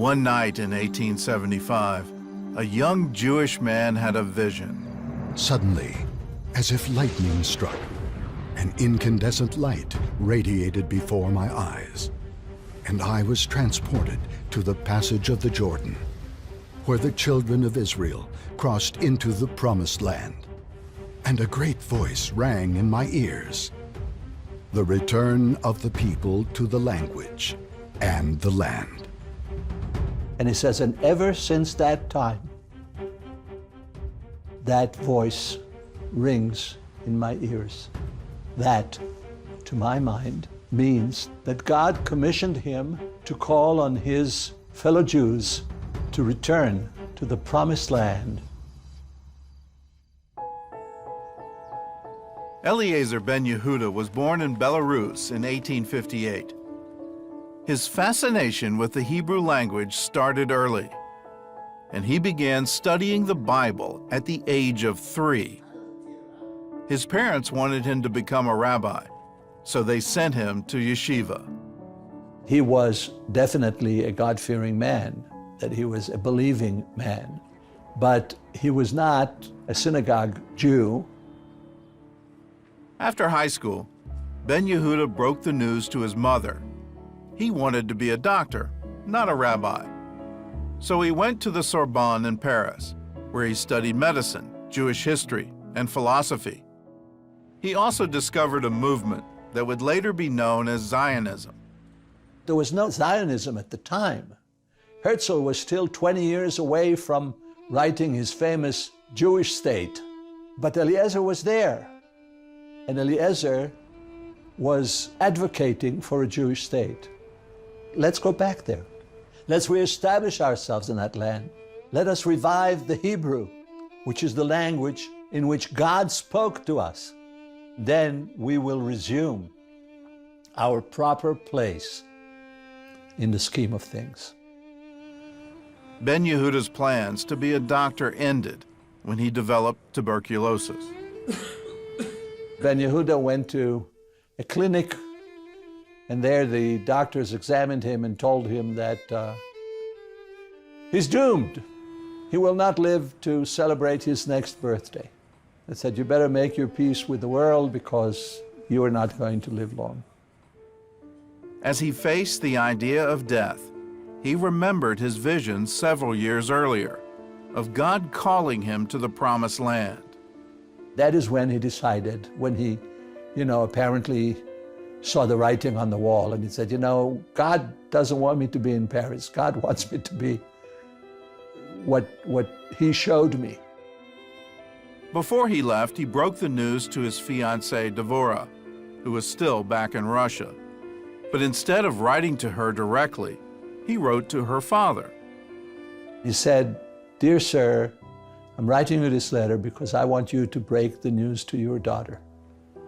One night in 1875, a young Jewish man had a vision. Suddenly, as if lightning struck, an incandescent light radiated before my eyes, and I was transported to the passage of the Jordan, where the children of Israel crossed into the Promised Land. And a great voice rang in my ears, the return of the people to the language and the land. And he says, and ever since that time, that voice rings in my ears. That, to my mind, means that God commissioned him to call on his fellow Jews to return to the Promised Land. Eliezer Ben Yehuda was born in Belarus in 1858. His fascination with the Hebrew language started early, and he began studying the Bible at the age of 3. His parents wanted him to become a rabbi, so they sent him to yeshiva. He was definitely a God-fearing man, that he was a believing man, but he was not a synagogue Jew. After high school, Ben Yehuda broke the news to his mother. He wanted to be a doctor, not a rabbi. So he went to the Sorbonne in Paris, where he studied medicine, Jewish history, and philosophy. He also discovered a movement that would later be known as Zionism. There was no Zionism at the time. Herzl was still 20 years away from writing his famous Jewish state, but Eliezer was there. And Eliezer was advocating for a Jewish state. Let's go back there. Let's reestablish ourselves in that land. Let us revive the Hebrew, which is the language in which God spoke to us. Then we will resume our proper place in the scheme of things. Ben Yehuda's plans to be a doctor ended when he developed tuberculosis. Ben Yehuda went to a clinic, and there the doctors examined him and told him that he's doomed. He will not live to celebrate his next birthday. They said, you better make your peace with the world because you are not going to live long. As he faced the idea of death, he remembered his vision several years earlier of God calling him to the Promised Land. That is when he decided, when he, apparently saw the writing on the wall, and he said, God doesn't want me to be in Paris. God wants me to be what he showed me. Before he left, he broke the news to his fiancée, Devora, who was still back in Russia. But instead of writing to her directly, he wrote to her father. He said, Dear sir, I'm writing you this letter because I want you to break the news to your daughter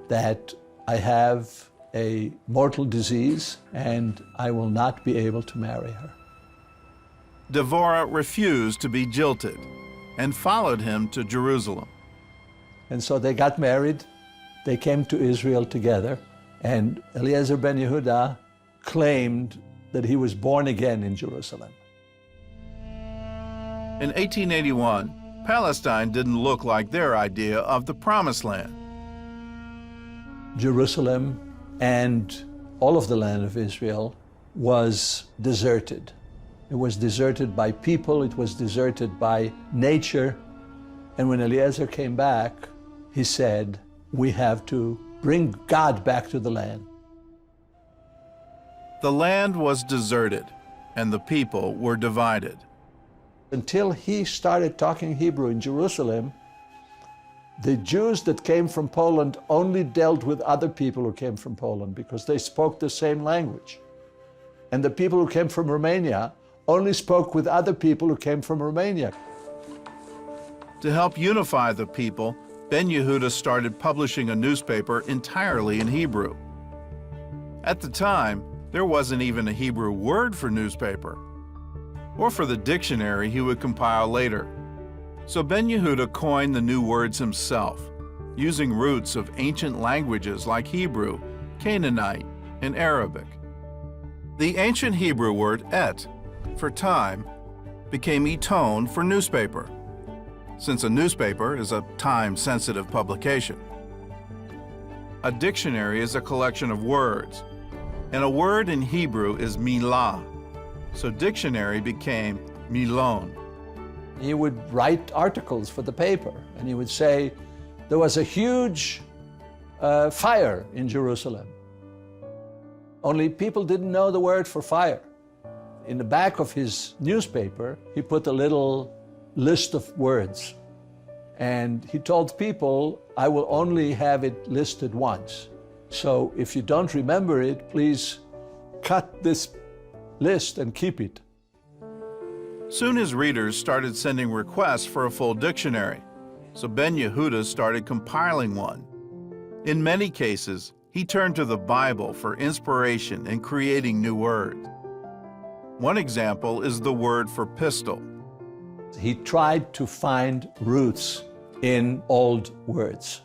that I have a mortal disease and I will not be able to marry her. Devora refused to be jilted and followed him to Jerusalem. And so they got married, they came to Israel together, and Eliezer Ben Yehuda claimed that he was born again in Jerusalem. In 1881, Palestine didn't look like their idea of the Promised Land. Jerusalem and all of the land of Israel was deserted. It was deserted by people, it was deserted by nature. And when Eliezer came back, he said, we have to bring God back to the land. The land was deserted, and the people were divided. Until he started talking Hebrew in Jerusalem, the Jews that came from Poland only dealt with other people who came from Poland because they spoke the same language. And the people who came from Romania only spoke with other people who came from Romania. To help unify the people, Ben Yehuda started publishing a newspaper entirely in Hebrew. At the time, there wasn't even a Hebrew word for newspaper, or for the dictionary he would compile later. So Ben Yehuda coined the new words himself, using roots of ancient languages like Hebrew, Canaanite, and Arabic. The ancient Hebrew word et for time, became Eton for newspaper, since a newspaper is a time-sensitive publication. A dictionary is a collection of words, and a word in Hebrew is milah, so dictionary became milon. He would write articles for the paper, and he would say, there was a huge fire in Jerusalem. Only people didn't know the word for fire. In the back of his newspaper, he put a little list of words. And he told people, I will only have it listed once. So if you don't remember it, please cut this list and keep it. Soon his readers started sending requests for a full dictionary, so Ben Yehuda started compiling one. In many cases, he turned to the Bible for inspiration in creating new words. One example is the word for pistol. He tried to find roots in old words.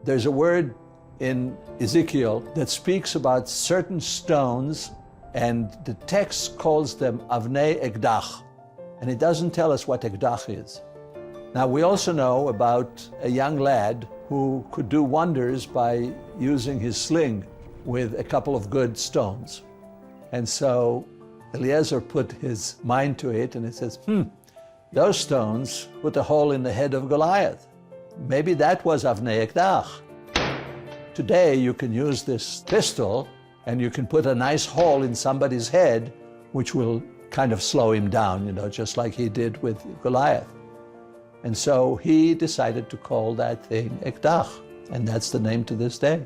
There's a word in Ezekiel that speaks about certain stones, and the text calls them avnei ekdach, and it doesn't tell us what ekdach is. Now, we also know about a young lad who could do wonders by using his sling with a couple of good stones. And so Eliezer put his mind to it, and it says, those stones put a hole in the head of Goliath. Maybe that was avnei ekdach. Today, you can use this pistol, and you can put a nice hole in somebody's head, which will kind of slow him down, you know, just like he did with Goliath. And so he decided to call that thing ekdach, and that's the name to this day.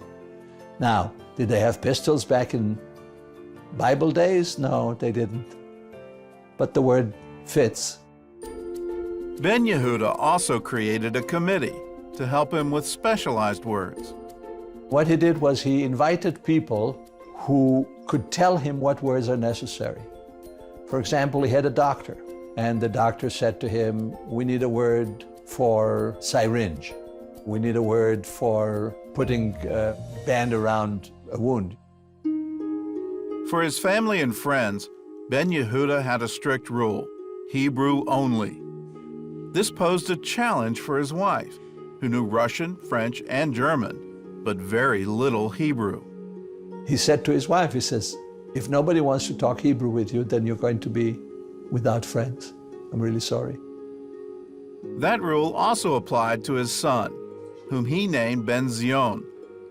Now, did they have pistols back in Bible days? No, they didn't. But the word fits. Ben Yehuda also created a committee to help him with specialized words. What he did was he invited people who could tell him what words are necessary. For example, he had a doctor, and the doctor said to him, we need a word for syringe. We need a word for putting a band around a wound. For his family and friends, Ben Yehuda had a strict rule: Hebrew only. This posed a challenge for his wife, who knew Russian, French, and German, but very little Hebrew. He said to his wife, he says, if nobody wants to talk Hebrew with you, then you're going to be without friends. I'm really sorry. That rule also applied to his son, whom he named Ben Zion,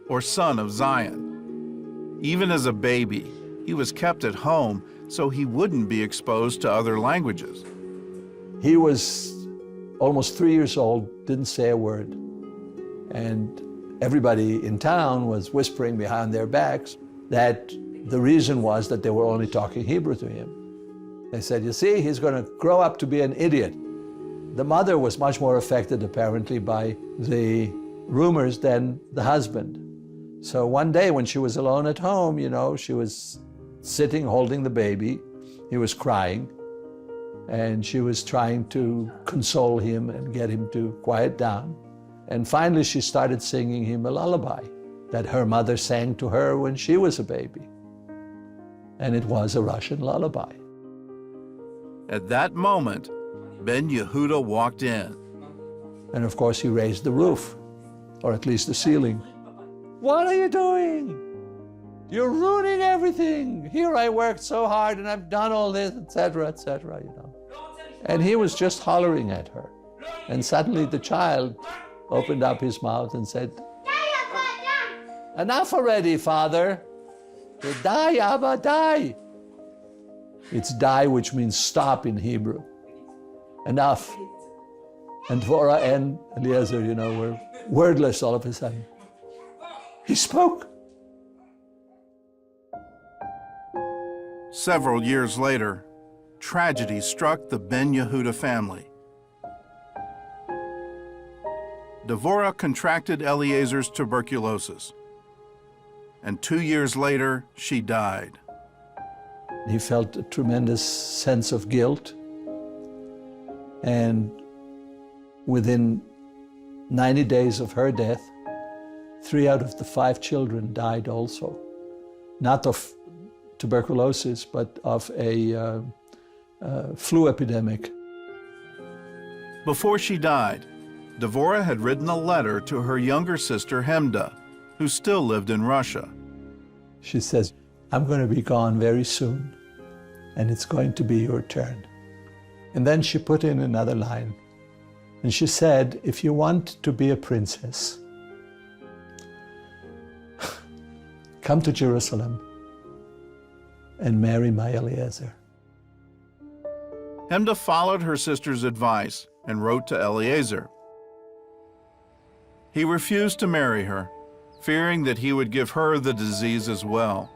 or son of Zion. Even as a baby, he was kept at home so he wouldn't be exposed to other languages. He was almost 3 years old, didn't say a word. And everybody in town was whispering behind their backs that the reason was that they were only talking Hebrew to him. They said, you see, he's going to grow up to be an idiot. The mother was much more affected, apparently, by the rumors than the husband. So one day when she was alone at home, you know, she was sitting holding the baby. He was crying, and she was trying to console him and get him to quiet down. And finally she started singing him a lullaby that her mother sang to her when she was a baby. And it was a Russian lullaby. At that moment, Ben Yehuda walked in. And of course he raised the roof, or at least the ceiling. What are you doing? You're ruining everything. Here I worked so hard and I've done all this, etc., you know. And he was just hollering at her. And suddenly the child opened up his mouth and said, enough already, Father. Die, Abba, die. It's die, which means stop in Hebrew. Enough. And Dvorah and Eliezer, you know, were wordless all of a sudden. He spoke. Several years later, tragedy struck the Ben Yehuda family. Dvorah contracted Eliezer's tuberculosis, and 2 years later, she died. He felt a tremendous sense of guilt, and within 90 days of her death, 3 out of the 5 children died also. Not of tuberculosis, but of a flu epidemic. Before she died, Devorah had written a letter to her younger sister Hemda, who still lived in Russia. She says, I'm going to be gone very soon, and it's going to be your turn. And then she put in another line, and she said, if you want to be a princess, come to Jerusalem and marry my Eliezer. Hemda followed her sister's advice and wrote to Eliezer. He refused to marry her, fearing that he would give her the disease as well.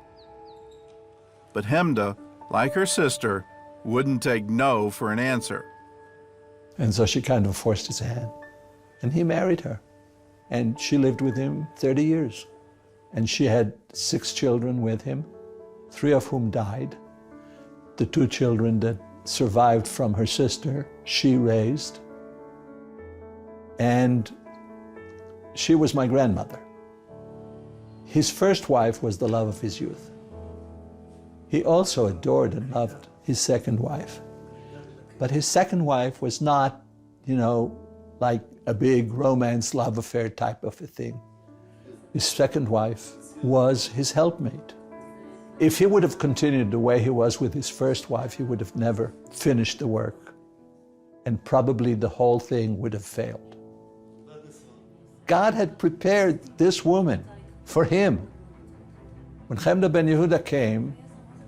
But Hemda, like her sister, wouldn't take no for an answer. And so she kind of forced his hand. And he married her. And she lived with him 30 years. And she had 6 children with him, 3 of whom died. The 2 children that survived from her sister, she raised. And she was my grandmother. His first wife was the love of his youth. He also adored and loved his second wife. But his second wife was not, like a big romance love affair type of a thing. His second wife was his helpmate. If he would have continued the way he was with his first wife, he would have never finished the work. And probably the whole thing would have failed. God had prepared this woman for him. When Eliezer Ben Yehuda came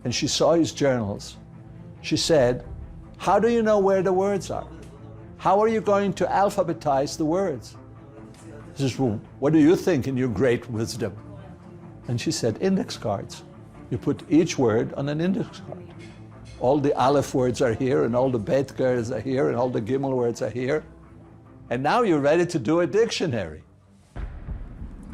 and she saw his journals, she said, how do you know where the words are? How are you going to alphabetize the words? He says, well, what do you think in your great wisdom? And she said, index cards. You put each word on an index card. All the Aleph words are here, and all the Bet words are here, and all the Gimel words are here. And now you're ready to do a dictionary.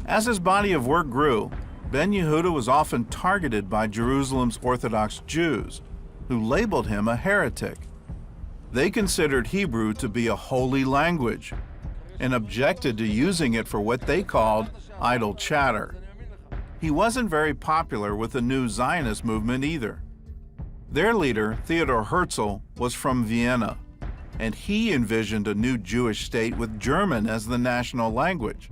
As his body of work grew, Ben Yehuda was often targeted by Jerusalem's Orthodox Jews, who labeled him a heretic. They considered Hebrew to be a holy language and objected to using it for what they called idle chatter. He wasn't very popular with the new Zionist movement either. Their leader, Theodor Herzl, was from Vienna, and he envisioned a new Jewish state with German as the national language.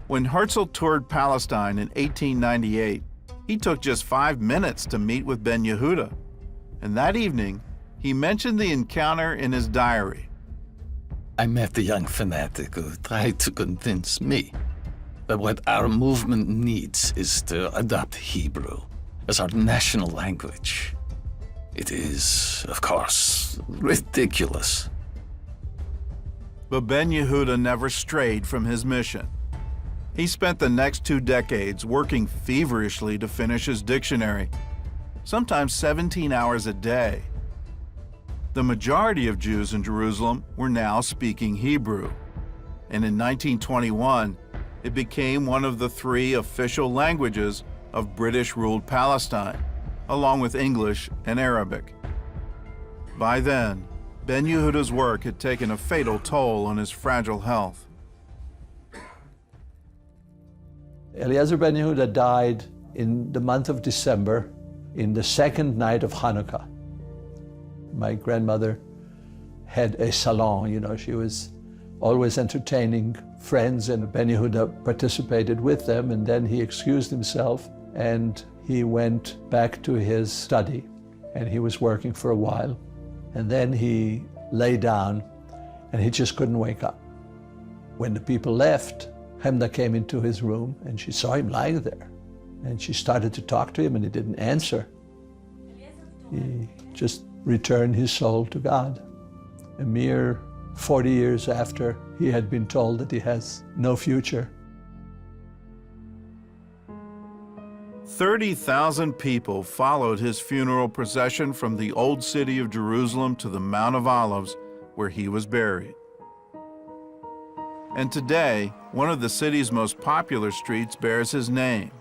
When Herzl toured Palestine in 1898, he took just 5 minutes to meet with Ben Yehuda, and that evening, he mentioned the encounter in his diary. I met a young fanatic who tried to convince me that what our movement needs is to adopt Hebrew as our national language. It is, of course, ridiculous. But Ben Yehuda never strayed from his mission. He spent the next 2 decades working feverishly to finish his dictionary, sometimes 17 hours a day. The majority of Jews in Jerusalem were now speaking Hebrew, and in 1921, it became one of the 3 official languages of British-ruled Palestine, along with English and Arabic. By then, Ben Yehuda's work had taken a fatal toll on his fragile health. Eliezer Ben Yehuda died in the month of December, in the second night of Hanukkah. My grandmother had a salon, she was always entertaining friends, and Ben Yehuda participated with them, and then he excused himself and he went back to his study, and he was working for a while, and then he lay down and he just couldn't wake up. When the people left, Hemda came into his room and she saw him lying there, and she started to talk to him and he didn't answer. He just returned his soul to God. A mere 40 years after he had been told that he has no future. 30,000 people followed his funeral procession from the old city of Jerusalem to the Mount of Olives, where he was buried. And today, one of the city's most popular streets bears his name,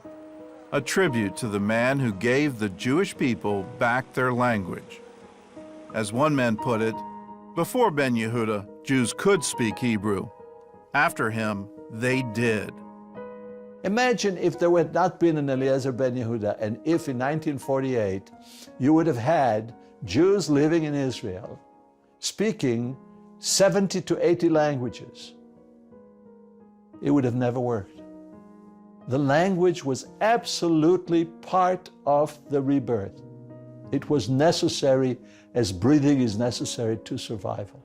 a tribute to the man who gave the Jewish people back their language. As one man put it, before Ben Yehuda, Jews could speak Hebrew. After him, they did. Imagine if there had not been an Eliezer Ben Yehuda, and if in 1948 you would have had Jews living in Israel, speaking 70 to 80 languages, it would have never worked. The language was absolutely part of the rebirth. It was necessary as breathing is necessary to survival.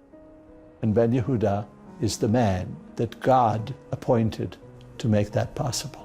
And Ben Yehuda is the man that God appointed to make that possible.